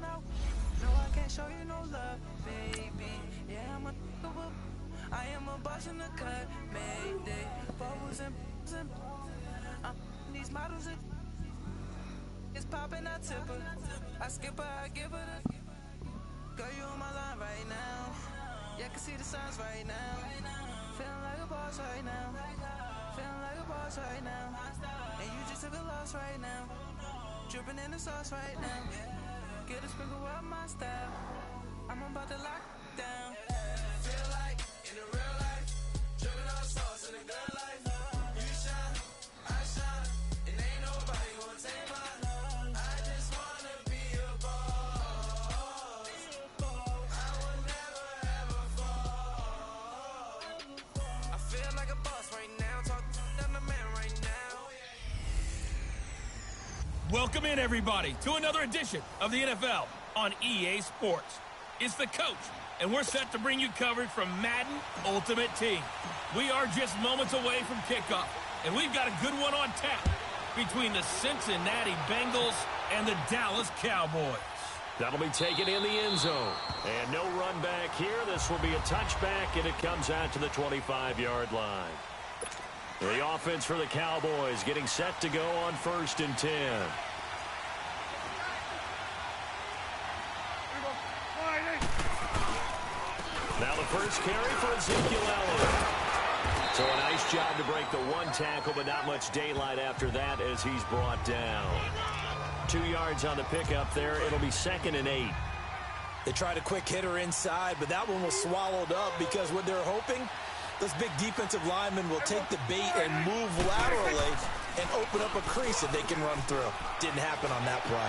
No, I can't show you no love, baby. Yeah, I am a boss in the cut, mayday. Bubbles and these models it's popping, I tip her. I skip her, I give her the. Girl, you on my line right now. Yeah, I can see the signs right now. Feeling like a boss right now. Feeling like a boss right now. And you just took a loss right now. Dripping in the sauce right now. Get a sprinkle up my style. I'm about to lock down. Feel like in the real life, dripping on sauce in the good life. You shine, I shine, and ain't nobody gonna take my love. I just wanna be a boss. I would never ever fall. I feel like a boss right now. Talk to the man right now. Welcome in, everybody, to another edition of the NFL on EA Sports. It's the coach, and we're set to bring you coverage from Madden Ultimate Team. We are just moments away from kickoff, and we've got a good one on tap between the Cincinnati Bengals and the Dallas Cowboys. That'll be taken in the end zone. And no run back here. This will be a touchback, and it comes out to the 25-yard line. The offense for the Cowboys getting set to go on 1st and 10. Now the first carry for Ezekiel Elliott. So a nice job to break the one tackle, but not much daylight after that as he's brought down. 2 yards on the pickup there. It'll be 2nd and 8. They tried a quick hitter inside, but that one was swallowed up because what they're hoping, those big defensive linemen will take the bait and move laterally and open up a crease that they can run through. Didn't happen on that play.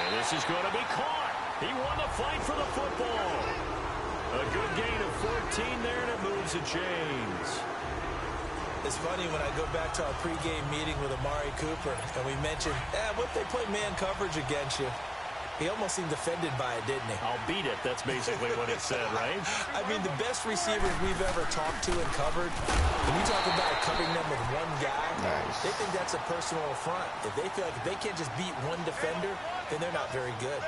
And this is going to be caught. He won the fight for the football. A good gain of 14 there, and it moves the chains. It's funny when I go back to our pregame meeting with Amari Cooper, and we mentioned, what if they play man coverage against you? He almost seemed offended by it, didn't he? I'll beat it. That's basically what it said, right? I mean, the best receivers we've ever talked to and covered, when you talk about covering them with one guy, they think that's a personal affront. If they feel like if they can't just beat one defender, then they're not very good.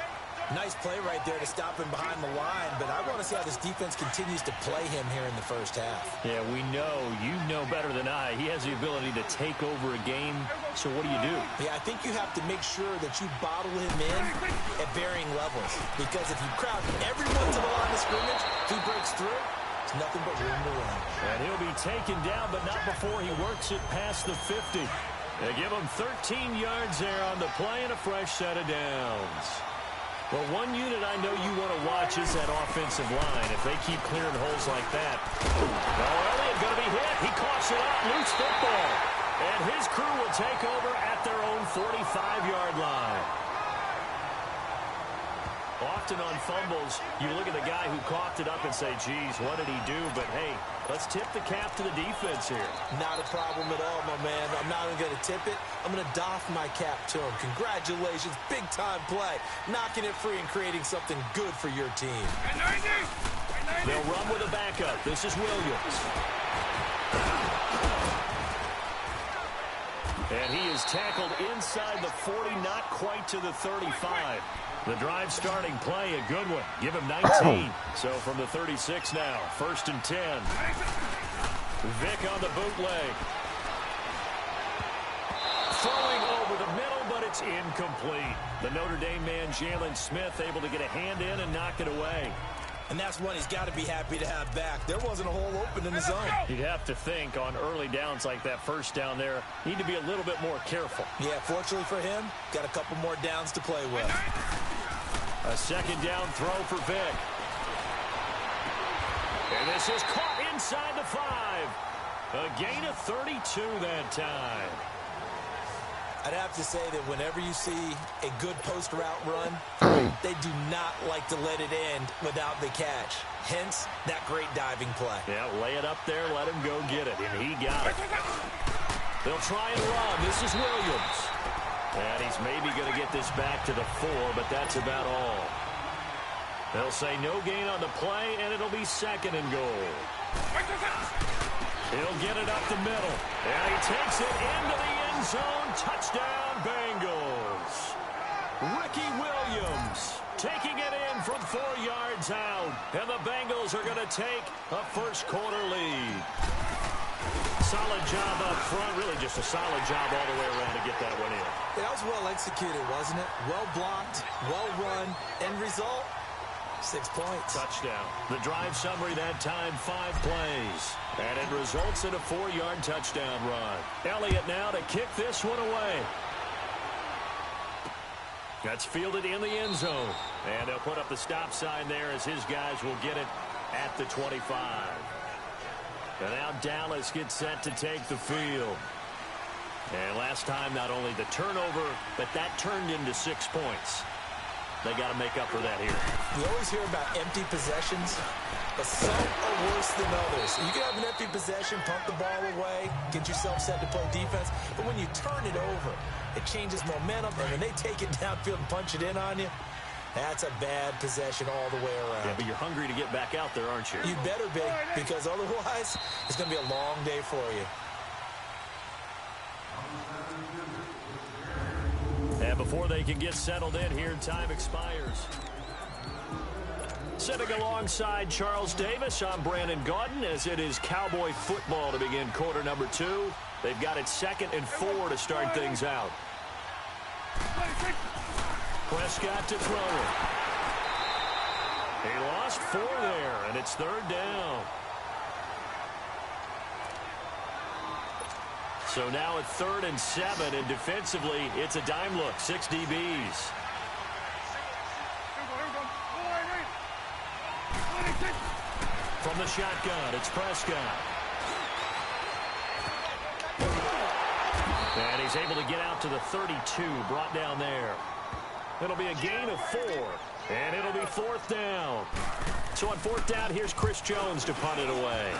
Nice play right there to stop him behind the line, but I want to see how this defense continues to play him here in the first half. Yeah, we know. You know better than I. He has the ability to take over a game, so what do you do? Yeah, I think you have to make sure that you bottle him in at varying levels, because if you crowd everyone to the line of scrimmage, if he breaks through, it's nothing but room to run. And he'll be taken down, but not before he works it past the 50. They give him 13 yards there on the play and a fresh set of downs. Well, one unit I know you want to watch is that offensive line. If they keep clearing holes like that. Oh, Elliott going to be hit. He coughs it up. Loose football. And his crew will take over at their own 45-yard line. Often on fumbles, you look at the guy who coughed it up and say, geez, what did he do? But, hey, let's tip the cap to the defense here. Not a problem at all, my man. I'm not even going to tip it. I'm going to doff my cap to him. Congratulations. Big-time play. Knocking it free and creating something good for your team. They'll run with a backup. This is Williams. And he is tackled inside the 40, not quite to the 35. The drive starting play, a good one. Give him 19. So from the 36 now, 1st and 10. Vick on the bootleg. Throwing over the middle, but it's incomplete. The Notre Dame man, Jalen Smith, able to get a hand in and knock it away. And that's one he's got to be happy to have back. There wasn't a hole open in his zone. You'd have to think on early downs like that first down there, need to be a little bit more careful. Yeah, fortunately for him, got a couple more downs to play with. A 2nd down throw for Vick. And this is caught inside the 5. A gain of 32 that time. I'd have to say that whenever you see a good post route run, they do not like to let it end without the catch. Hence, that great diving play. Yeah, lay it up there, let him go get it, and he got it. They'll try and run. This is Williams. And he's maybe going to get this back to the 4, but that's about all. They'll say no gain on the play, and it'll be 2nd and goal. He'll get it up the middle. And he takes it into the end zone. Touchdown, Bengals. Ricky Williams, taking it in from 4 yards out. And the Bengals are going to take a first-quarter lead. Solid job up front. Really just a solid job all the way around to get that one in. That was well executed, wasn't it? Well blocked, well run. End result, 6 points. Touchdown. The drive summary that time, 5 plays. And it results in a 4-yard touchdown run. Elliott now to kick this one away. That's fielded in the end zone. And they'll put up the stop sign there as his guys will get it at the 25. And now Dallas gets set to take the field. And last time, not only the turnover, but that turned into 6 points. They got to make up for that here. We always hear about empty possessions, but some are worse than others. You can have an empty possession, pump the ball away, get yourself set to play defense, but when you turn it over, it changes momentum, and when they take it downfield and punch it in on you, that's a bad possession all the way around. Yeah, but you're hungry to get back out there, aren't you? You better be, because otherwise, it's going to be a long day for you. And before they can get settled in here, time expires. Sitting alongside Charles Davis, I'm Brandon Gaudin, as it is Cowboy football to begin quarter number 2. They've got it 2nd and 4 to start things out. Prescott to throw it. He lost 4 there, and it's 3rd down. So now at 3rd and 7, and defensively, it's a dime look, 6 DBs. From the shotgun, it's Prescott. And he's able to get out to the 32, brought down there. It'll be a gain of 4, and it'll be 4th down. So on 4th down, here's Chris Jones to punt it away.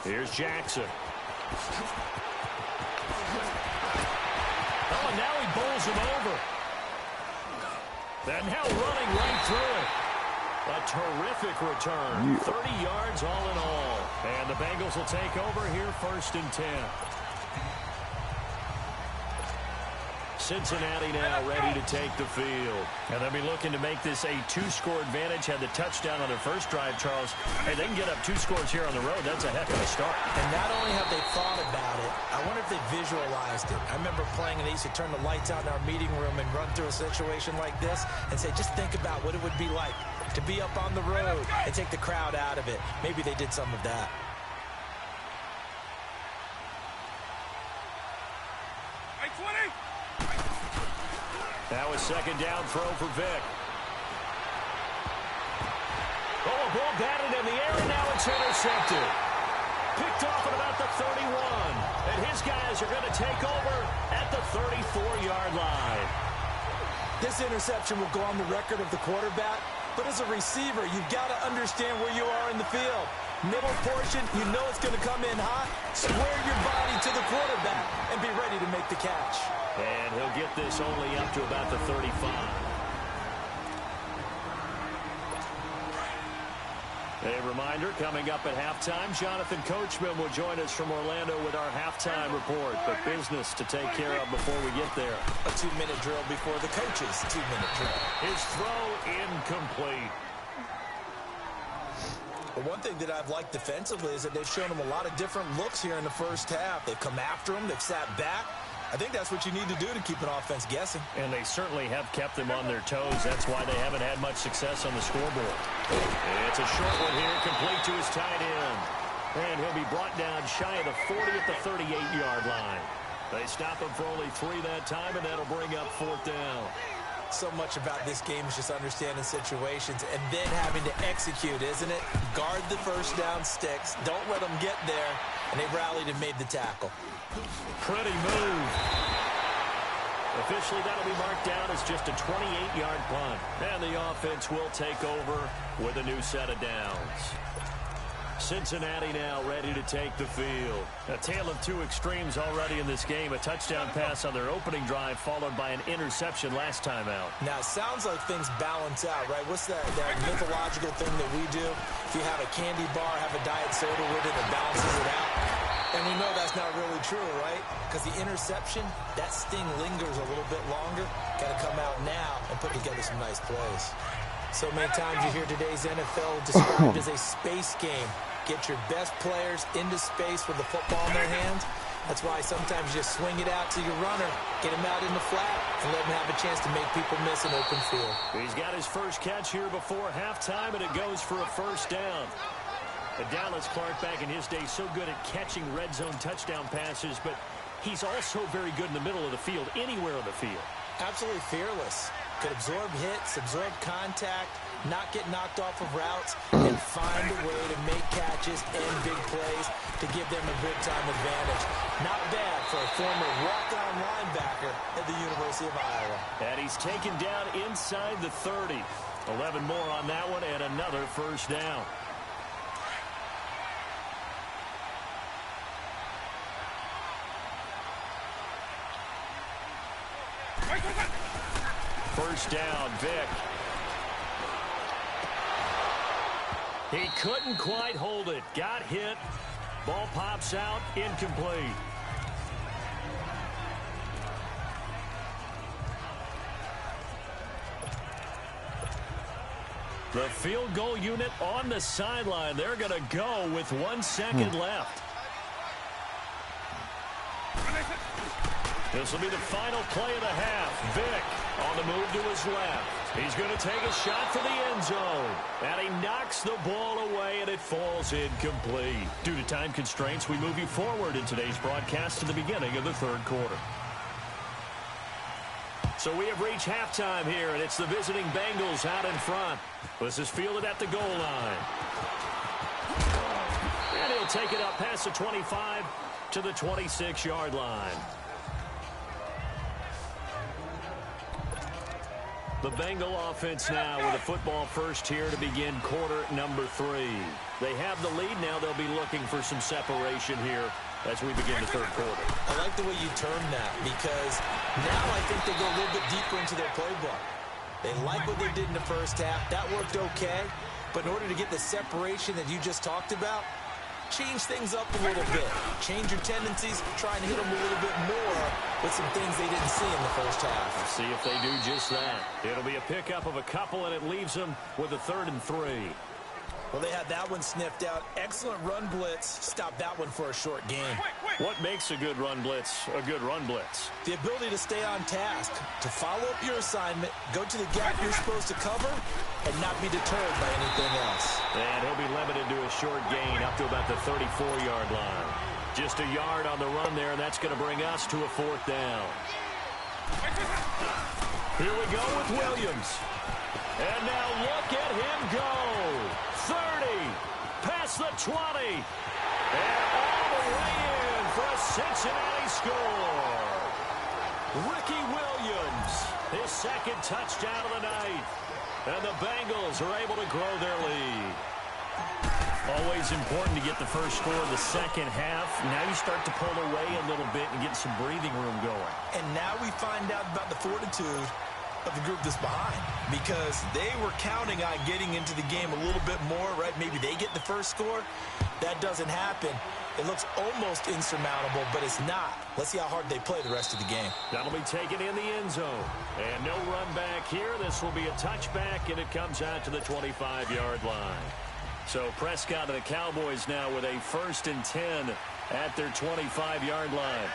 Here's Jackson. Oh, and now he bowls him over. And now running right through it. A terrific return. 30 yards all in all. And the Bengals will take over here 1st and 10. Cincinnati now ready to take the field. And they'll be looking to make this a 2-score advantage. Had the touchdown on their first drive, Charles. Hey, they can get up 2 scores here on the road. That's a heck of a start. And not only have they thought about it, I wonder if they visualized it. I remember playing, and they used to turn the lights out in our meeting room and run through a situation like this and say, just think about what it would be like to be up on the road and take the crowd out of it. Maybe they did some of that. That was 2nd down throw for Vic. Oh, a ball batted in the air, and now it's intercepted. Picked off at about the 31. And his guys are going to take over at the 34-yard line. This interception will go on the record of the quarterback, but as a receiver, you've got to understand where you are in the field. Middle portion, you know it's going to come in hot. Square your body to the quarterback and be ready to make the catch. And he'll get this only up to about the 35. A reminder, coming up at halftime, Jonathan Coachman will join us from Orlando with our halftime report. But business to take care of before we get there. A 2-minute drill before the coach's 2-minute drill. His throw incomplete. But one thing that I've liked defensively is that they've shown them a lot of different looks here in the first half. They've come after them. They've sat back. I think that's what you need to do to keep an offense guessing. And they certainly have kept them on their toes. That's why they haven't had much success on the scoreboard. It's a short one here, complete to his tight end. And he'll be brought down shy of the 40 at the 38-yard line. They stop him for only 3 that time, and that'll bring up 4th down. So much about this game is just understanding situations and then having to execute, isn't it? Guard the first down sticks. Don't let them get there. And they rallied and made the tackle. Pretty move. Officially, that'll be marked down as just a 28-yard punt. And the offense will take over with a new set of downs. Cincinnati now ready to take the field. A tale of 2 extremes already in this game. A touchdown pass on their opening drive followed by an interception last time out. Now, it sounds like things balance out, right? What's that mythological thing that we do? If you have a candy bar, have a diet soda with it, it balances it out. And we know that's not really true, right? Because the interception, that sting lingers a little bit longer. Got to come out now and put together some nice plays. So many times you hear today's NFL described as a space game. Get your best players into space with the football in their hands. That's why sometimes you just swing it out to your runner, get him out in the flat, and let him have a chance to make people miss an open field. He's got his first catch here before halftime, and it goes for a first down. And Dallas Clark back in his day so good at catching red zone touchdown passes, but he's also very good in the middle of the field, anywhere on the field. Absolutely fearless. Could absorb hits, absorb contact, not get knocked off of routes, and find a way to make catches and big plays to give them a big-time advantage. Not bad for a former walk-on linebacker at the University of Iowa. And he's taken down inside the 30. 11 more on that one, and another first down. First down, Vic. He couldn't quite hold it. Got hit. Ball pops out, incomplete. The field goal unit on the sideline. They're going to go with 1 second left. This will be the final play of the half. Vic on the move to his left. He's going to take a shot for the end zone. And he knocks the ball away, and it falls incomplete. Due to time constraints, we move you forward in today's broadcast to the beginning of the third quarter. So we have reached halftime here, and it's the visiting Bengals out in front. This is fielded at the goal line. And he'll take it up past the 25 to the 26-yard line. The Bengal offense now with a football first here to begin quarter number 3. They have the lead now. They'll be looking for some separation here as we begin the third quarter. I like the way you termed that because now I think they go a little bit deeper into their playbook. They like what they did in the first half. That worked okay. But in order to get the separation that you just talked about, change things up a little bit. Change your tendencies, try and hit them a little bit more with some things they didn't see in the first half. Let's see if they do just that. It'll be a pickup of a couple, and it leaves them with a 3rd and 3. Well, they had that one sniffed out. Excellent run blitz. Stop that one for a short game. What makes a good run blitz a good run blitz? The ability to stay on task, to follow up your assignment, go to the gap you're supposed to cover, and not be deterred by anything else. And he'll be limited to a short gain up to about the 34-yard line. Just a yard on the run there, and that's going to bring us to a 4th down. Here we go with Williams. And now look at him go. 30, past the 20, and all the way in for a Cincinnati score. Ricky Williams, his 2nd touchdown of the night. And the Bengals are able to grow their lead. Always important to get the first score of the second half. Now you start to pull away a little bit and get some breathing room going. And now we find out about the fortitude of the group that's behind, because they were counting on getting into the game a little bit more, right? Maybe they get the first score. That doesn't happen. It looks almost insurmountable, but it's not. Let's see how hard they play the rest of the game. That'll be taken in the end zone. And no run back here. This will be a touchback, and it comes out to the 25-yard line. So Prescott and the Cowboys now with a 1st and 10 at their 25-yard line.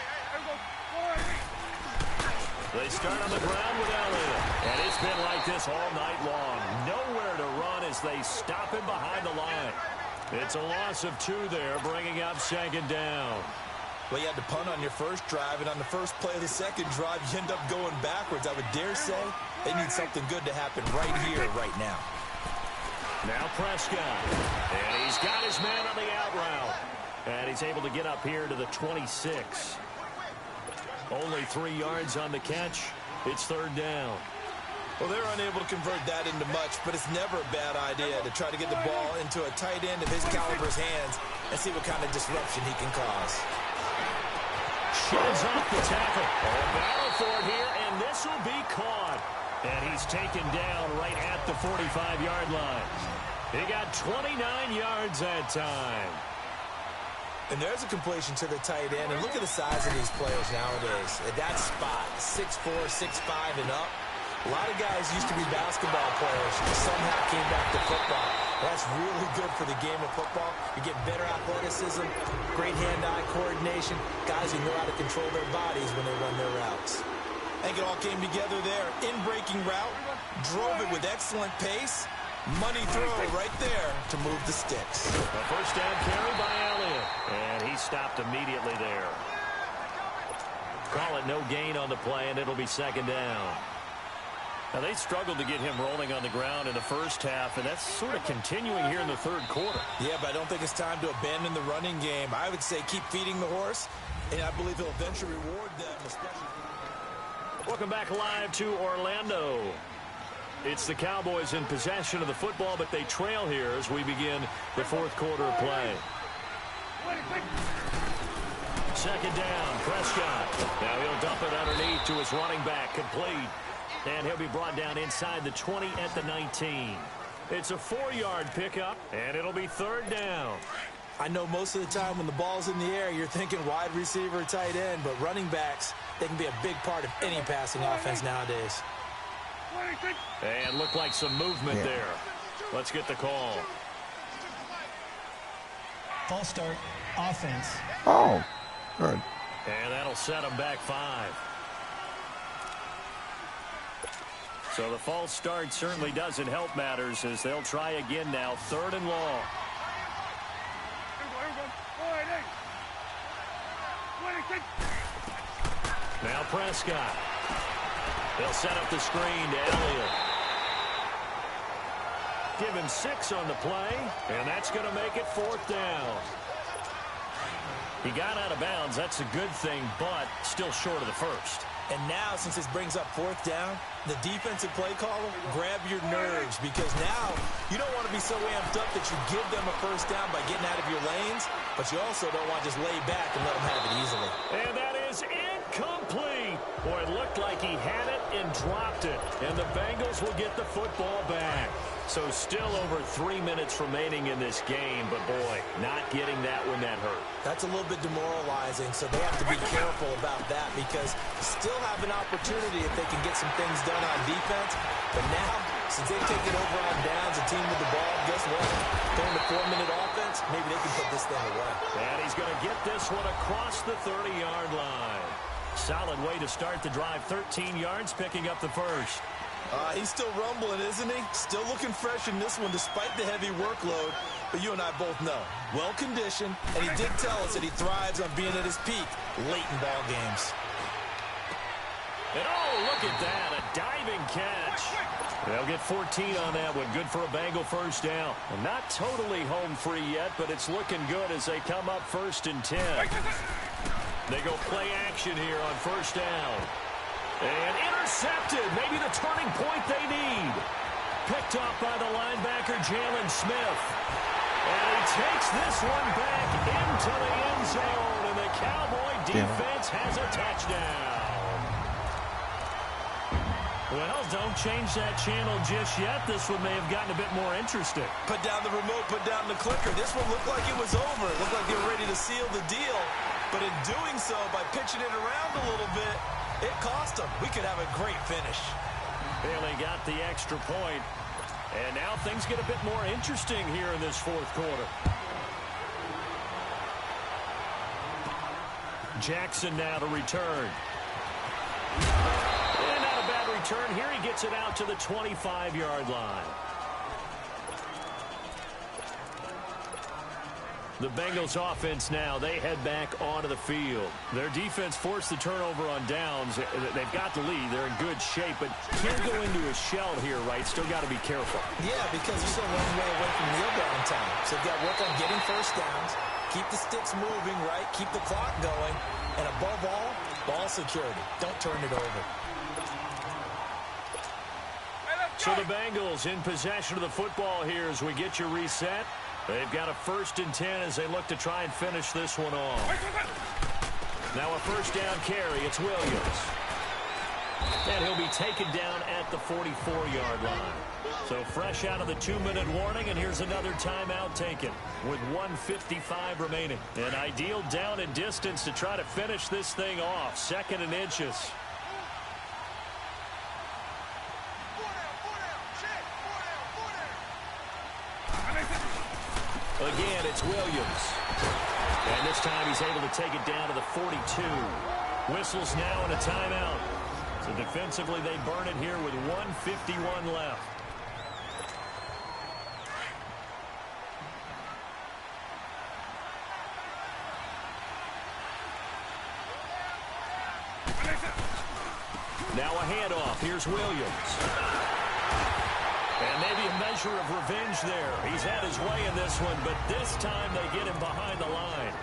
They start on the ground with Elliott. And it's been like this all night long. Nowhere to run as they stop him behind the line. It's a loss of 2 there, bringing up 2nd down. Well, you had to punt on your first drive, and on the first play of the second drive, you end up going backwards. I would dare say they need something good to happen right here, right now. Now Prescott. And he's got his man on the out route. And he's able to get up here to the 26. Only 3 yards on the catch. It's 3rd down. Well, they're unable to convert that into much, but it's never a bad idea to try to get the ball into a tight end of his caliber's hands and see what kind of disruption he can cause. Sheds off the tackle. Battle for it here, and this will be caught. And he's taken down right at the 45-yard line. He got 29 yards that time. And there's a completion to the tight end. And look at the size of these players nowadays. At that spot, 6'4", 6'5", and up. A lot of guys used to be basketball players who somehow came back to football. That's really good for the game of football. You get better athleticism, great hand-eye coordination, guys who know how to control their bodies when they run their routes. I think it all came together there. In-breaking route, drove it with excellent pace. Money throw right there to move the sticks. A first down carry by Elliott. And he stopped immediately there. Call it no gain on the play, and it'll be second down. Now, they struggled to get him rolling on the ground in the first half, and that's sort of continuing here in the third quarter. Yeah, but I don't think it's time to abandon the running game. I would say keep feeding the horse, and I believe he'll eventually reward them. Welcome back live to Orlando. It's the Cowboys in possession of the football, but they trail here as we begin the fourth quarter of play. Second down, Prescott. Now he'll dump it underneath to his running back, complete. And he'll be brought down inside the 20 at the 19. It's a 4-yard pickup, and it'll be third down. I know most of the time when the ball's in the air, you're thinking wide receiver, tight end, but running backs, they can be a big part of any passing offense nowadays. And looked like some movement there. Let's get the call. False start, offense. Oh, good. And that'll set them back 5. So the false start certainly doesn't help matters as they'll try again now. Third and long. Now Prescott. They'll set up the screen to Elliott. Give him 6 on the play, and that's going to make it fourth down. He got out of bounds. That's a good thing, but still short of the first. And now, since this brings up fourth down, the defensive play caller, grab your nerves, because now you don't want to be so amped up that you give them a first down by getting out of your lanes, but you also don't want to just lay back and let them have it easily. And that is incomplete. Boy, it looked like he had it and dropped it, and the Bengals will get the football back. So still over 3 minutes remaining in this game, but boy, not getting that when that hurt. That's a little bit demoralizing, so they have to be careful about that because still have an opportunity if they can get some things done on defense. But now, since they've taken over on downs, a team with the ball, guess what? During the 4-minute offense, maybe they can put this thing away. And he's going to get this one across the 30-yard line. Solid way to start the drive. 13 yards, picking up the first. He's still rumbling, isn't he? Still looking fresh in this one despite the heavy workload. But you and I both know, well-conditioned, and he did tell us that he thrives on being at his peak late in ball games. And oh, look at that, a diving catch. They'll get 14 on that one. Good for a Bengal first down. Well, not totally home free yet, but it's looking good as they come up 1st and 10. They go play action here on first down. And intercepted. Maybe the turning point they need. Picked up by the linebacker, Jalen Smith. And he takes this one back into the end zone. And the Cowboy defense has a touchdown. Well, don't change that channel just yet. This one may have gotten a bit more interesting. Put down the remote, put down the clicker. This one looked like it was over. It looked like they were ready to seal the deal. But in doing so, by pitching it around a little bit, it cost them. We could have a great finish. Barely got the extra point. And now things get a bit more interesting here in this fourth quarter. Jackson now to return. And not a bad return. Here he gets it out to the 25-yard line. The Bengals offense now, they head back onto the field. Their defense forced the turnover on downs. They've got the lead. They're in good shape, but can't go into a shell here, right? Still got to be careful. Yeah, because you're still a long way away from kneel down time. So you've got to work on getting first downs, keep the sticks moving, right? Keep the clock going, and above all, ball security. Don't turn it over. So the Bengals in possession of the football here as we get your reset. They've got a 1st and 10 as they look to try and finish this one off. Now a first down carry. It's Williams. And he'll be taken down at the 44-yard line. So fresh out of the 2-minute warning, and here's another timeout taken with 1:55 remaining. An ideal down and distance to try to finish this thing off. 2nd and inches. Again, it's Williams. And this time he's able to take it down to the 42. Whistles now and a timeout. So defensively, they burn it here with 1:51 left. Now a handoff. Here's Williams. And maybe a measure of revenge there. He's had his way in this one, but this time they get him behind the line.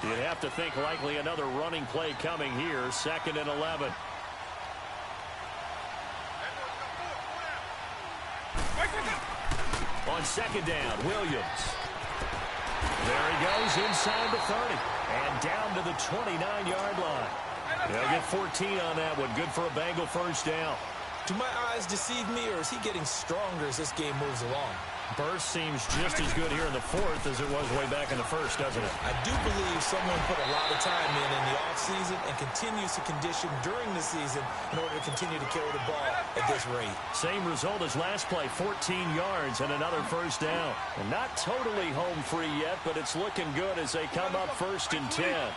You'd have to think likely another running play coming here. 2nd and 11. On 2nd down, Williams. There he goes inside the 30 and down to the 29-yard line. They'll get 14 on that one. Good for a Bengal first down. Do my eyes deceive me, or is he getting stronger as this game moves along? Burst seems just as good here in the 4th as it was way back in the 1st, doesn't it? I do believe someone put a lot of time in the offseason and continues to condition during the season in order to continue to carry the ball at this rate. Same result as last play, 14 yards and another first down. And not totally home free yet, but it's looking good as they come up 1st and 10.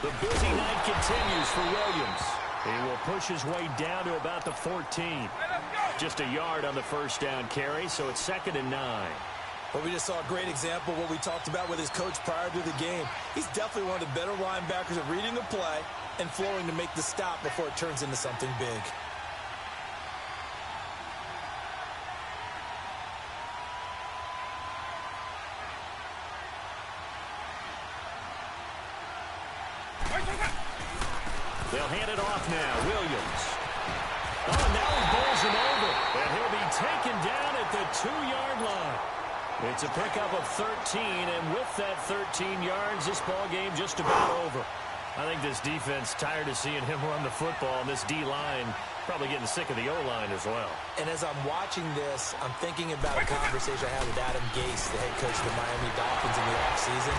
The busy night continues for Williams. He will push his way down to about the 14. Just a yard on the first down carry, so it's 2nd and 9. Well, we just saw a great example of what we talked about with his coach prior to the game. He's definitely one of the better linebackers at reading the play and flowing to make the stop before it turns into something big. They'll hand it off now. Williams. Oh, now he bowls him over. And he'll be taken down at the 2-yard line. It's a pickup of 13, and with that 13 yards, this ball game just about over. I think this defense tired of seeing him run the football, and this D-line probably getting sick of the O-line as well. And as I'm watching this, I'm thinking about a conversation I had with Adam Gase, the head coach of the Miami Dolphins, in the offseason.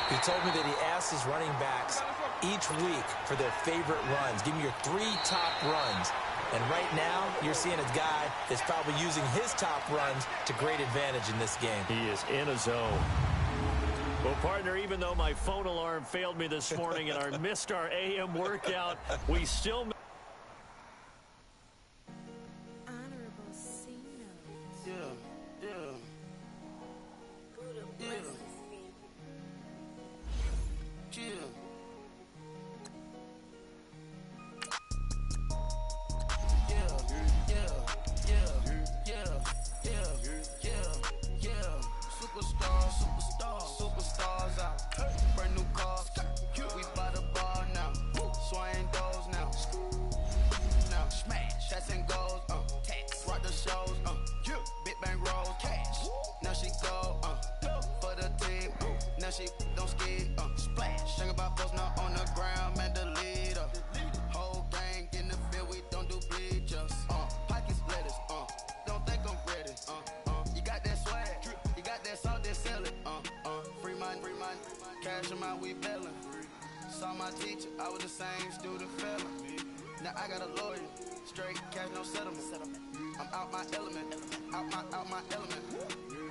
He told me that he asked his running backs each week for their favorite runs. Give me your 3 top runs. And right now, you're seeing a guy that's probably using his top runs to great advantage in this game. He is in a zone. Well, partner, even though my phone alarm failed me this morning and I missed our AM workout, we still... Superstars out. Brand new cars. We by the bar now. Swing doors now. Now smash. Shots and goals. Tax. Rock the shows. Big bang rolls. Cash. Now she go. For the team. Now she don't ski. Splash. Think about post now on the ground. Man, the leader. Whole gang in the field. We don't do bleachers. Pockets lettuce. Don't think I'm ready. You got that swag. You got that salt that sell it. Free mind. Cash them out, we bailin'. Saw my teacher, I was the same student fella. Now I got a lawyer, straight cash, no settlement. I'm out my element, out my element.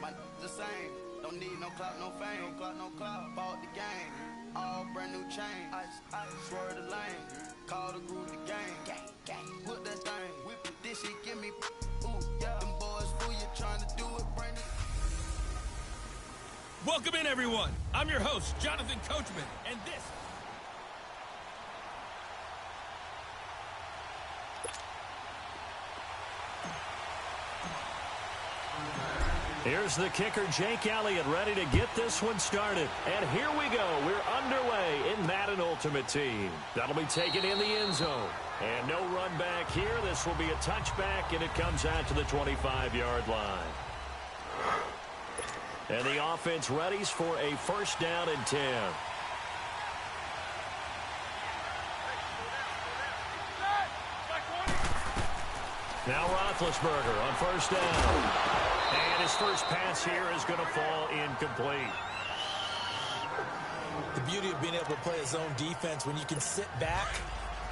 My the same, don't need no clout, no fame. No clout, bought the game. All brand new chain, ice, swerve the lane. Call the group the gang. Whip that thing, whip it, this shit give me, ooh, yeah. Them boys fool you trying to do it, bring it. Welcome in, everyone. I'm your host, Jonathan Coachman, and this... Here's the kicker, Jake Elliott, ready to get this one started. And here we go. We're underway in Madden Ultimate Team. That'll be taken in the end zone. And no run back here. This will be a touchback, and it comes out to the 25-yard line. And the offense readies for a first down and 10. Now Roethlisberger on first down. And his first pass here is going to fall incomplete. The beauty of being able to play a zone defense, when you can sit back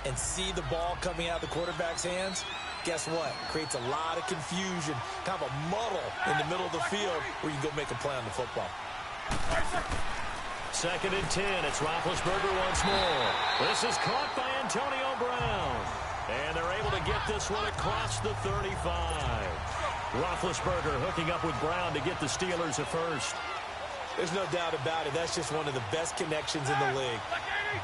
and see the ball coming out of the quarterback's hands, guess what? Creates a lot of confusion, kind of a muddle in the middle of the field where you can go make a play on the football. Second and 10. It's Roethlisberger once more. This is caught by Antonio Brown. And they're able to get this one across the 35. Roethlisberger hooking up with Brown to get the Steelers a first. There's no doubt about it. That's just one of the best connections in the league.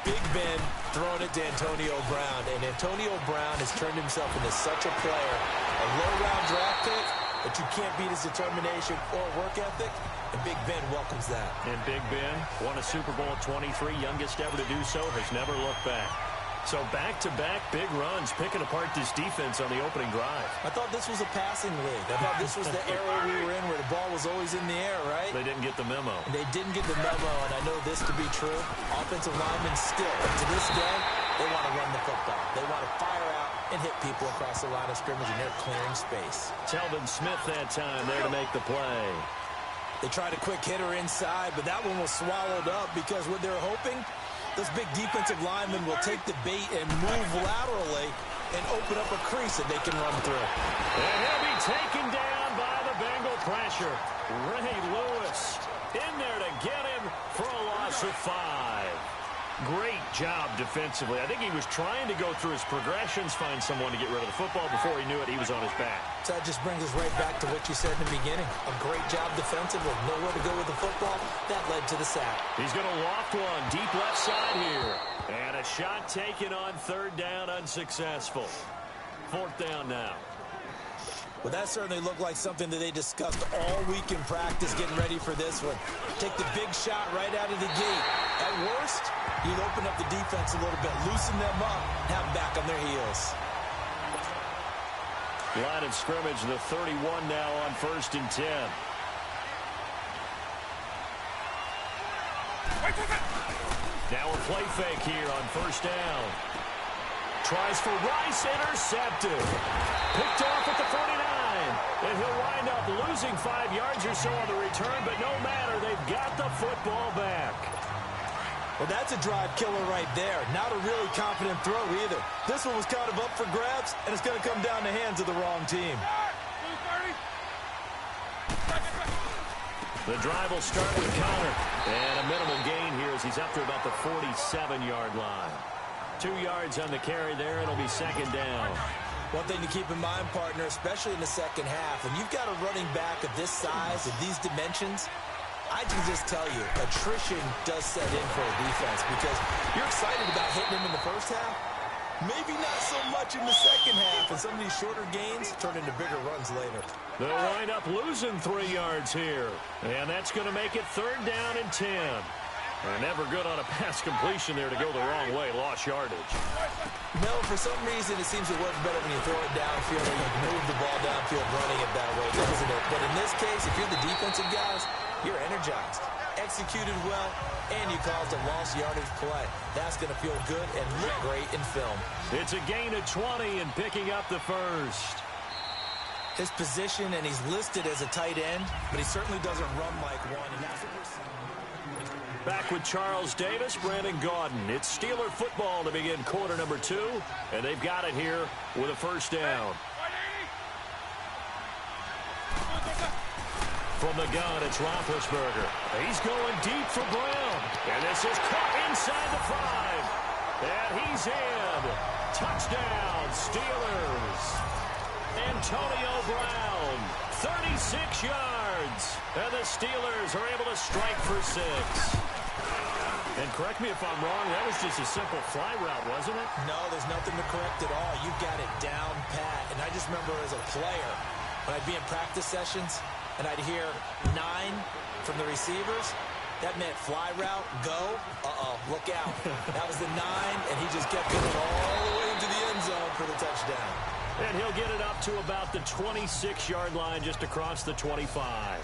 Big Ben throwing it to Antonio Brown. And Antonio Brown has turned himself into such a player. A low-round draft pick, but you can't beat his determination or work ethic. And Big Ben welcomes that. And Big Ben won a Super Bowl at 23, youngest ever to do so, has never looked back. So back-to-back big runs, picking apart this defense on the opening drive. I thought this was a passing league. I thought this was the era we were in where the ball was always in the air, right? They didn't get the memo. They didn't get the memo, and I know this to be true. Offensive linemen still, to this day, they want to run the football. They want to fire out and hit people across the line of scrimmage, and they're clearing space. Telvin Smith that time there to make the play. They tried a quick hitter inside, but that one was swallowed up because what they're hoping, those big defensive linemen will take the bait and move laterally and open up a crease that they can run through. And he'll be taken down by the Bengal pressure. Ray Lewis in there to get him for a loss of 5. Great job defensively. I think he was trying to go through his progressions, find someone to get rid of the football. Before he knew it, he was on his back. So that just brings us right back to what you said in the beginning. A great job defensively. Nowhere to go with the football. That led to the sack. He's going to loft one deep left side here. And a shot taken on third down, unsuccessful. Fourth down now. Well, that certainly looked like something that they discussed all week in practice getting ready for this one. Take the big shot right out of the gate. At worst, you'd open up the defense a little bit, loosen them up, have them back on their heels. Line of scrimmage, the 31 now on first and 10. Now a play fake here on first down. Tries for Rice, intercepted. Picked off at the 49. And he'll wind up losing 5 yards or so on the return, but no matter, they've got the football back. Well, that's a drive killer right there. Not a really confident throw either. This one was kind of up for grabs, and it's going to come down the hands of the wrong team. The drive will start with Connor. And a minimal gain here as he's up to about the 47-yard line. 2 yards on the carry there. It'll be second down. One thing to keep in mind, partner, especially in the second half, when you've got a running back of this size, of these dimensions, I can just tell you, attrition does set in for a defense because you're excited about hitting him in the first half. Maybe not so much in the second half, and some of these shorter gains turn into bigger runs later. They'll wind up losing 3 yards here, and that's going to make it third down and 10. Never good on a pass completion there to go the wrong way. Lost yardage. No, for some reason it seems to work better when you throw it downfield and you move the ball downfield running it that way, doesn't it? But in this case, if you're the defensive guys, you're energized, executed well, and you caused a lost yardage play. That's going to feel good and look great in film. It's a gain of 20 and picking up the first. His position, and he's listed as a tight end, but he certainly doesn't run like one, and that's what we're seeing. Back with Charles Davis, Brandon Gaudin. It's Steeler football to begin quarter number 2, and they've got it here with a first down. From the gun, it's Roethlisberger. He's going deep for Brown, and this is caught inside the 5, and he's in. Touchdown, Steelers. Antonio Brown, 36 yards, and the Steelers are able to strike for 6. And correct me if I'm wrong, that was just a simple fly route, wasn't it? No, there's nothing to correct at all. You've got it down pat. And I just remember as a player, when I'd be in practice sessions, and I'd hear 9 from the receivers, that meant fly route, go, look out. That was the 9, and he just kept going all the way into the end zone for the touchdown. And he'll get it up to about the 26-yard line, just across the 25.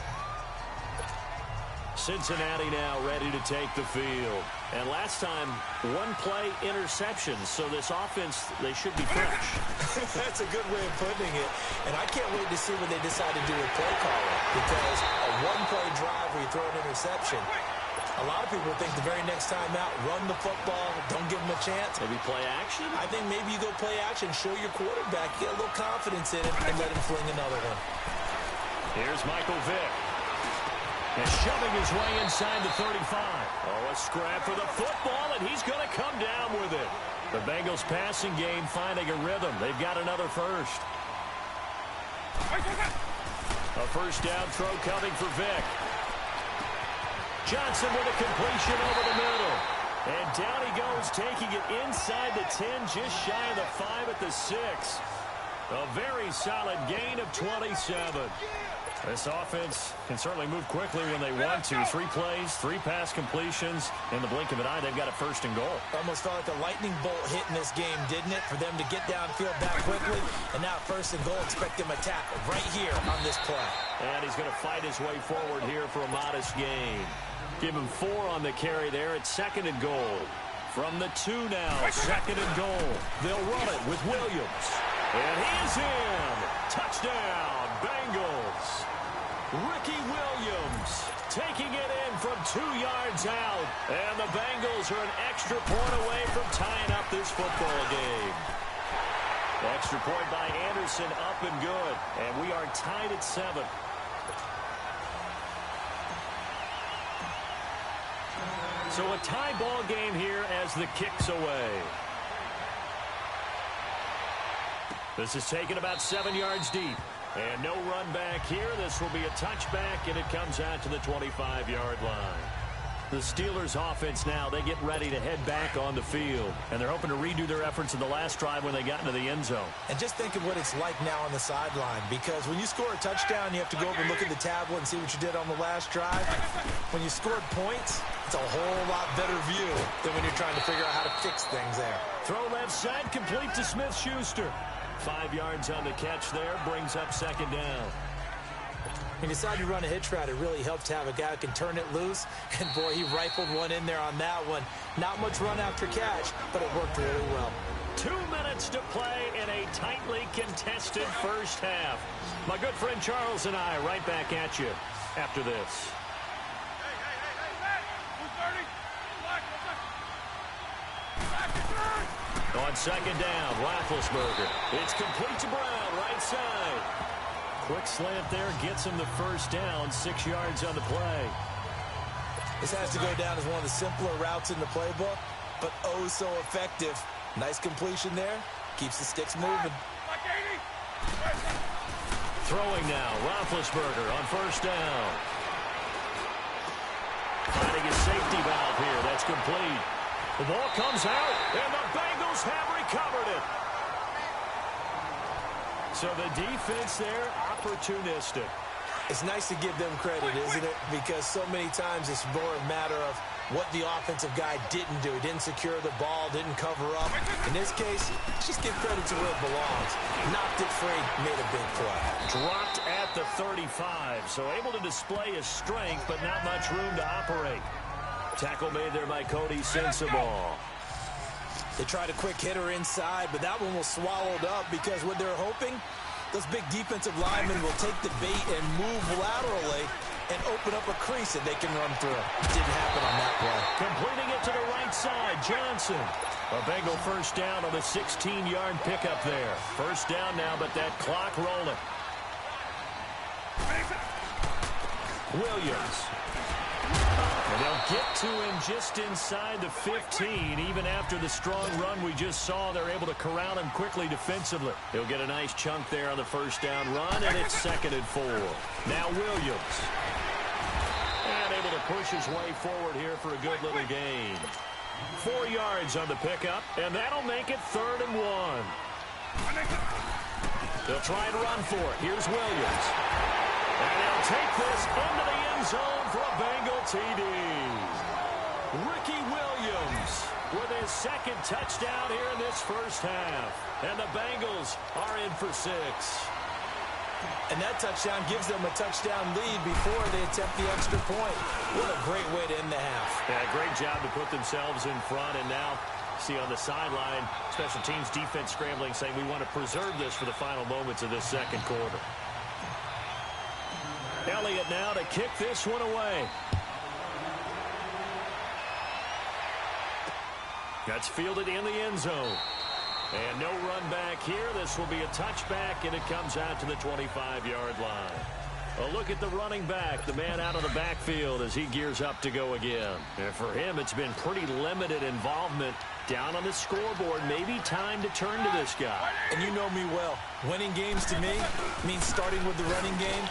Cincinnati now ready to take the field. And last time, 1-play interception, so this offense, they should be fresh. That's a good way of putting it. And I can't wait to see what they decide to do with play calling, because a 1-play drive where you throw an interception, a lot of people think the very next time out, run the football, don't give them a chance. Maybe play action? I think maybe you go play action, show your quarterback, get a little confidence in it, and let him fling another one. Here's Michael Vick. And shoving his way inside the 35. Oh, a scrap for the football, and he's going to come down with it. The Bengals passing game finding a rhythm. They've got another first. A first down throw coming for Vick. Johnson with a completion over the middle. And down he goes, taking it inside the 10, just shy of the 5 at the 6. A very solid gain of 27. This offense can certainly move quickly when they want to. 3 plays, 3 pass completions. In the blink of an eye, they've got a first and goal. Almost felt like a lightning bolt hit in this game, didn't it? For them to get downfield that quickly. And now first and goal, expect him to tackle right here on this play. And he's going to fight his way forward here for a modest gain. Give him 4 on the carry there at second and goal. From the 2 now, second and goal. They'll run it with Williams. And he's in. Touchdown, Bengals. Ricky Williams taking it in from 2 yards out. And the Bengals are an extra point away from tying up this football game. Extra point by Anderson, up and good. And we are tied at 7. So a tie ball game here as the kick's away. This is taken about 7 yards deep. And no run back here. This will be a touchback, and it comes out to the 25-yard line. The Steelers offense now, they get ready to head back on the field. And they're hoping to redo their efforts in the last drive when they got into the end zone. And just think of what it's like now on the sideline. Because when you score a touchdown, you have to go over and look at the tablet and see what you did on the last drive. When you scored points, it's a whole lot better view than when you're trying to figure out how to fix things there. Throw left side, complete to Smith-Schuster. 5 yards on the catch there, brings up second down. He decided to run a hitch route. It really helped to have a guy who can turn it loose. And, boy, he rifled one in there on that one. Not much run after catch, but it worked really well. 2 minutes to play in a tightly contested first half. My good friend Charles and I right back at you after this. On second down, Roethlisberger. It's complete to Brown, right side. Quick slant there, gets him the first down, 6 yards on the play. This has to go down as one of the simpler routes in the playbook, but oh so effective. Nice completion there. Keeps the sticks moving. Throwing now, Roethlisberger on first down. Finding a safety valve here, that's complete. The ball comes out, and the Bengals have recovered it. So the defense there, opportunistic. It's nice to give them credit, isn't it? Because so many times it's more a matter of what the offensive guy didn't do. Didn't secure the ball, didn't cover up. In this case, just give credit to where it belongs. Knocked it free, made a big play. Dropped at the 35, so able to display his strength, but not much room to operate. Tackle made there by Cody Sensabaugh. They tried a quick hitter inside, but that one was swallowed up because what they're hoping, those big defensive linemen will take the bait and move laterally and open up a crease that they can run through. It didn't happen on that play. Completing it to the right side, Johnson. A Bengal first down on the 16-yard pickup there. First down now, but that clock rolling. Williams. And they'll get to him just inside the 15. Even after the strong run we just saw, they're able to corral him quickly defensively. He'll get a nice chunk there on the first down run, and it's 2nd and 4. Now Williams. And able to push his way forward here for a good little gain. 4 yards on the pickup, and that'll make it 3rd and 1. They'll try and run for it. Here's Williams. And they'll He'll take this into the end zone for a Bengal TD. Ricky Williams with his second touchdown here in this first half. And the Bengals are in for 6. And that touchdown gives them a touchdown lead before they attempt the extra point. What a great way to end the half. Yeah, great job to put themselves in front. And now, see on the sideline, special teams defense scrambling, saying we want to preserve this for the final moments of this second quarter. Elliott now to kick this one away. That's fielded in the end zone. And no run back here. This will be a touchback, and it comes out to the 25-yard line. A look at the running back, the man out of the backfield as he gears up to go again. And for him, it's been pretty limited involvement down on the scoreboard. Maybe time to turn to this guy. And you know me well. Winning games to me means starting with the running game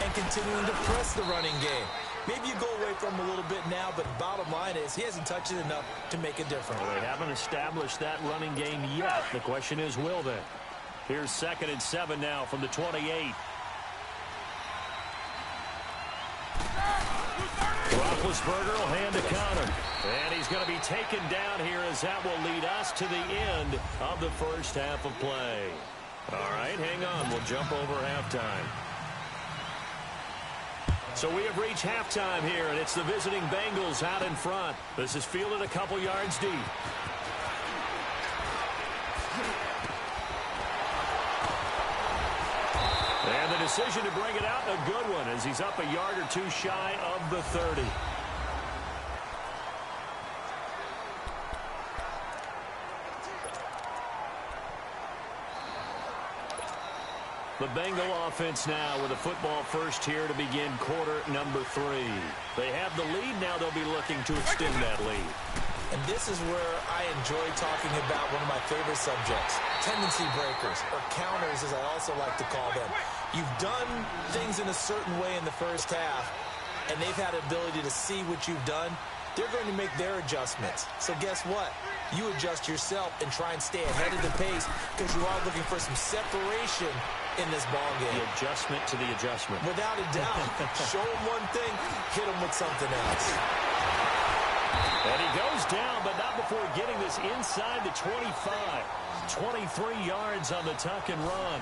and continuing to press the running game. Maybe you go away from him a little bit now, but bottom line is he hasn't touched it enough to make a difference. Well, they haven't established that running game yet. The question is, will they? Here's 2nd and 7 now from the 28. Roethlisberger will hand to Connor. And he's going to be taken down here as that will lead us to the end of the first half of play. All right, hang on. We'll jump over halftime. So we have reached halftime here, and it's the visiting Bengals out in front. This is fielded a couple yards deep. And the decision to bring it out, a good one, as he's up a yard or two shy of the 30. The Bengal offense now with a football first here to begin quarter number 3. They have the lead. Now they'll be looking to extend that lead. And this is where I enjoy talking about one of my favorite subjects, tendency breakers, or counters as I also like to call them. You've done things in a certain way in the first half, and they've had the ability to see what you've done. They're going to make their adjustments. So guess what? You adjust yourself and try and stay ahead of the pace because you are looking for some separation in this ball game. The adjustment to the adjustment. Without a doubt. Show them one thing, hit them with something else. And he goes down, but not before getting this inside the 25. 23 yards on the tuck and run.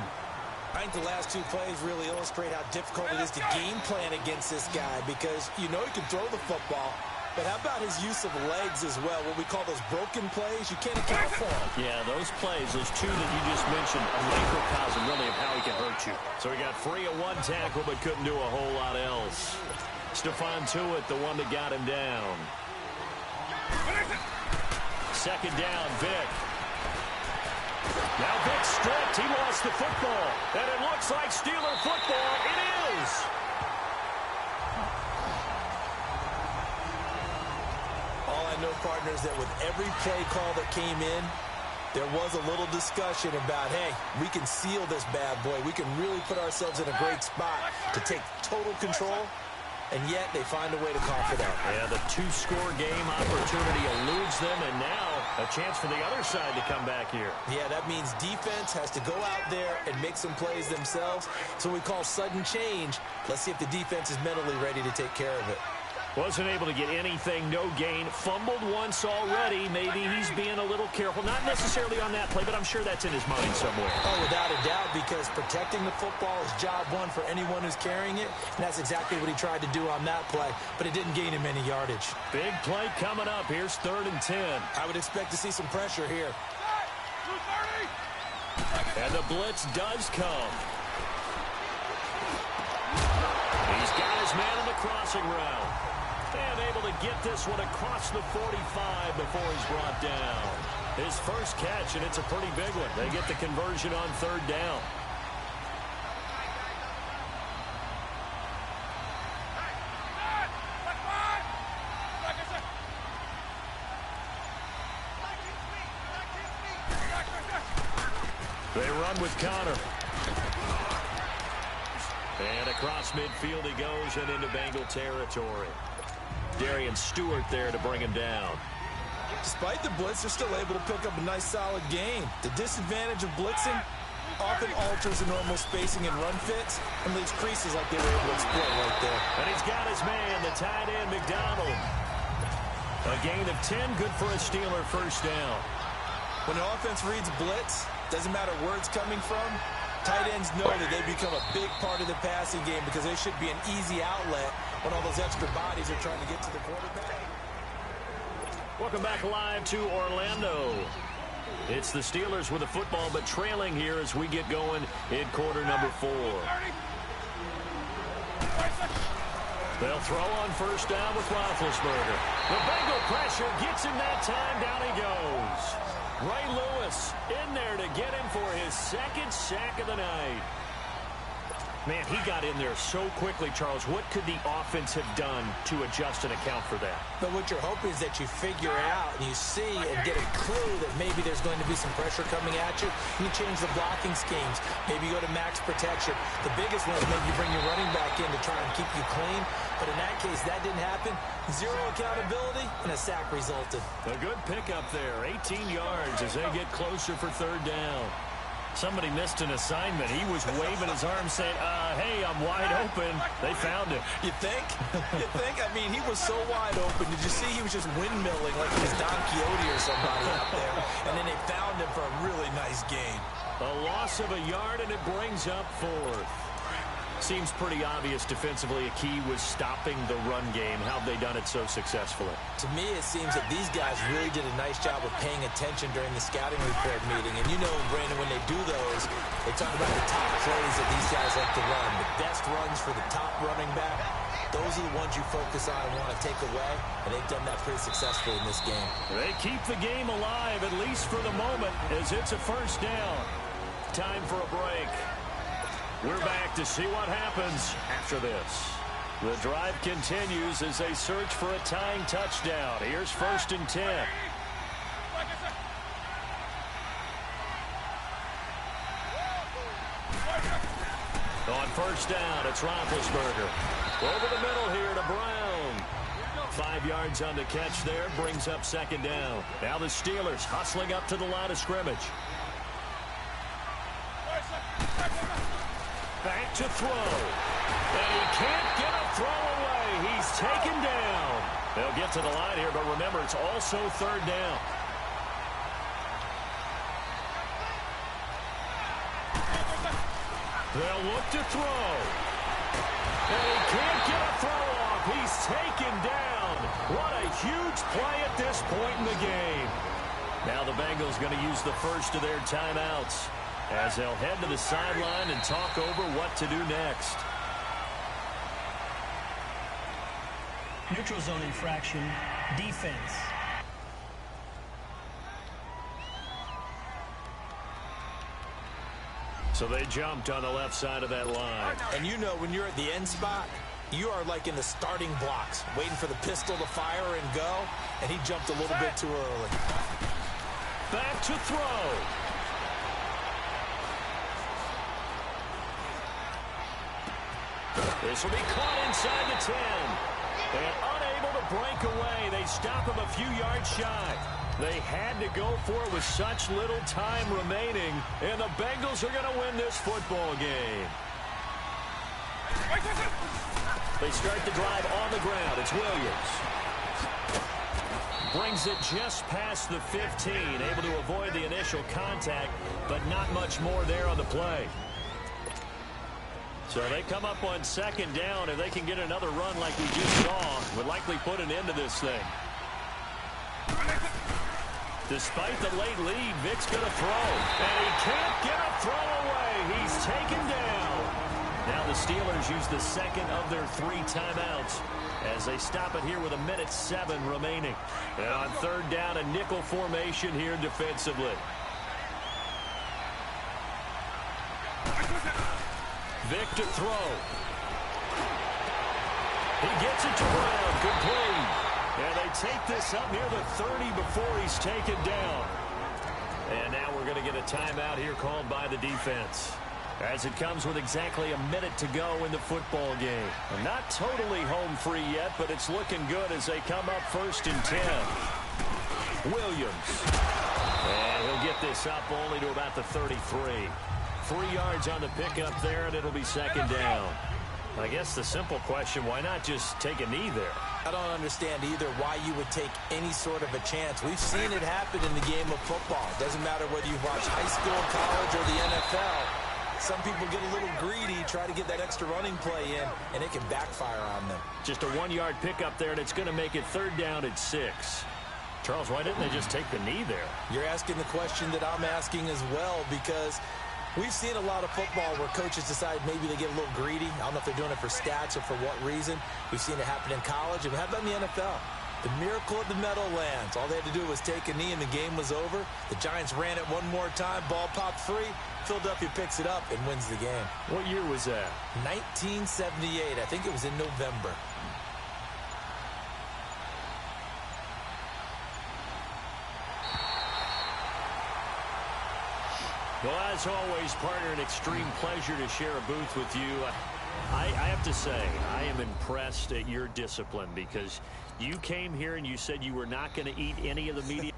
I think the last 2 plays really illustrate how difficult it is to game plan against this guy because you know he can throw the football. But how about his use of legs as well? What we call those broken plays, you can't account for them. Yeah, those plays, those 2 that you just mentioned, a microcosm really of how he can hurt you. So he got free of 1 tackle but couldn't do a whole lot else. Stephon Tuitt, the one that got him down. 2nd down, Vic. Now Vic stripped. He lost the football. And it looks like Steeler football. It is. All I know, partners, that with every play call that came in, there was a little discussion about, hey, we can seal this bad boy. We can really put ourselves in a great spot to take total control. And yet they find a way to cough it up. Yeah, the 2-score game opportunity eludes them, and now a chance for the other side to come back here. Yeah, that means defense has to go out there and make some plays themselves. So we call sudden change. Let's see if the defense is mentally ready to take care of it. Wasn't able to get anything, no gain. Fumbled once already. Maybe he's being a little careful. Not necessarily on that play, but I'm sure that's in his mind somewhere. Oh, without a doubt, because protecting the football is job one for anyone who's carrying it. And that's exactly what he tried to do on that play, but it didn't gain him any yardage. Big play coming up. Here's 3rd and 10. I would expect to see some pressure here. And the blitz does come. He's got his man on the crossing route. And able to get this one across the 45 before he's brought down. His first catch, and it's a pretty big one. They get the conversion on 3rd down. They run with Connor. And across midfield he goes and into Bengal territory. Darian Stewart there to bring him down. Despite the blitz, they're still able to pick up a nice, solid game. The disadvantage of blitzing, often alters the normal spacing and run fits and leaves creases like they were able to exploit right there. And he's got his man, the tight end, McDonald. A gain of 10, good for a Steeler first down. When the offense reads blitz, doesn't matter where it's coming from, tight ends know that they become a big part of the passing game because they should be an easy outlet when all those extra bodies are trying to get to the quarterback. Welcome back live to Orlando. It's the Steelers with the football, but trailing here as we get going in quarter number 4. They'll throw on first down with Roethlisberger. The Bengal pressure gets him that time. Down he goes. Ray Lewis in there to get him for his second sack of the night. Man, he got in there so quickly, Charles. What could the offense have done to adjust and account for that? But what you're hoping is that you figure out and you see and get a clue that maybe there's going to be some pressure coming at you. You change the blocking schemes. Maybe you go to max protection. The biggest one is maybe you bring your running back in to try and keep you clean. But in that case, that didn't happen. Zero accountability, and a sack resulted. A good pickup there. 18 yards as they get closer for third down. Somebody missed an assignment. He was waving his arm saying, hey, I'm wide open. They found him. You think? You think? I mean, he was so wide open. Did you see he was just windmilling like he was Don Quixote or somebody out there? And then they found him for a really nice gain. A loss of a yard, and it brings up fourth. Seems pretty obvious defensively a key was stopping the run game. How have they done it so successfully? To me, it seems that these guys really did a nice job of paying attention during the scouting report meeting. And you know, Brandon, when they do those, they talk about the top plays that these guys like to run. The best runs for the top running back. Those are the ones you focus on and want to take away. And they've done that pretty successfully in this game. They keep the game alive, at least for the moment, as it's a first down. Time for a break. We're back to see what happens after this. The drive continues as they search for a tying touchdown. Here's 1st and 10. On first down, it's Roethlisberger. Over the middle here to Brown. 5 yards on the catch there, brings up second down. Now the Steelers hustling up to the line of scrimmage. Back to throw. And he can't get a throw away. He's taken down. They'll get to the line here, but remember, it's also third down. They'll look to throw. And he can't get a throw off. He's taken down. What a huge play at this point in the game. Now the Bengals going to use the first of their timeouts as they'll head to the sideline and talk over what to do next. Neutral zone infraction, defense. So they jumped on the left side of that line. And you know, when you're at the end spot, you are like in the starting blocks, waiting for the pistol to fire and go, and he jumped a little bit too early. Back to throw. This will be caught inside the 10. And unable to break away. They stop him a few yards shy. They had to go for it with such little time remaining. And the Bengals are going to win this football game. They start the drive on the ground. It's Williams. Brings it just past the 15. Able to avoid the initial contact, but not much more there on the play. So they come up on second down. If they can get another run like we just saw, would likely put an end to this thing. Despite the late lead, Vic's going to throw. And he can't get a throw away. He's taken down. Now the Steelers use the second of their 3 timeouts as they stop it here with 1:07 remaining. And on third down, a nickel formation here defensively. Vic to throw. He gets it to Brown. Complete. And they take this up near the 30 before he's taken down. And now we're going to get a timeout here called by the defense, as it comes with exactly a minute to go in the football game. Not totally home free yet, but it's looking good as they come up 1st and 10. Williams. And he'll get this up only to about the 33. 3 yards on the pickup there, and it'll be second down. I guess the simple question, why not just take a knee there? I don't understand either why you would take any sort of a chance. We've seen it happen in the game of football. It doesn't matter whether you watch high school, college, or the NFL. Some people get a little greedy, try to get that extra running play in, and it can backfire on them. Just a 1-yard pickup there, and it's going to make it third down at 6. Charles, why didn't they just take the knee there? You're asking the question that I'm asking as well, because we've seen a lot of football where coaches decide maybe they get a little greedy. I don't know if they're doing it for stats or for what reason. We've seen it happen in college, and how about in the NFL? The miracle of the Meadowlands. All they had to do was take a knee, and the game was over. The Giants ran it one more time. Ball popped free. Philadelphia picks it up and wins the game. What year was that? 1978. I think it was in November. Well, as always, partner, an extreme pleasure to share a booth with you. I have to say, I am impressed at your discipline, because you came here and you said you were not going to eat any of the media.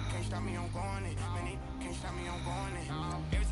Can't stop me, I'm going it. Man, it can't stop me, I'm going it.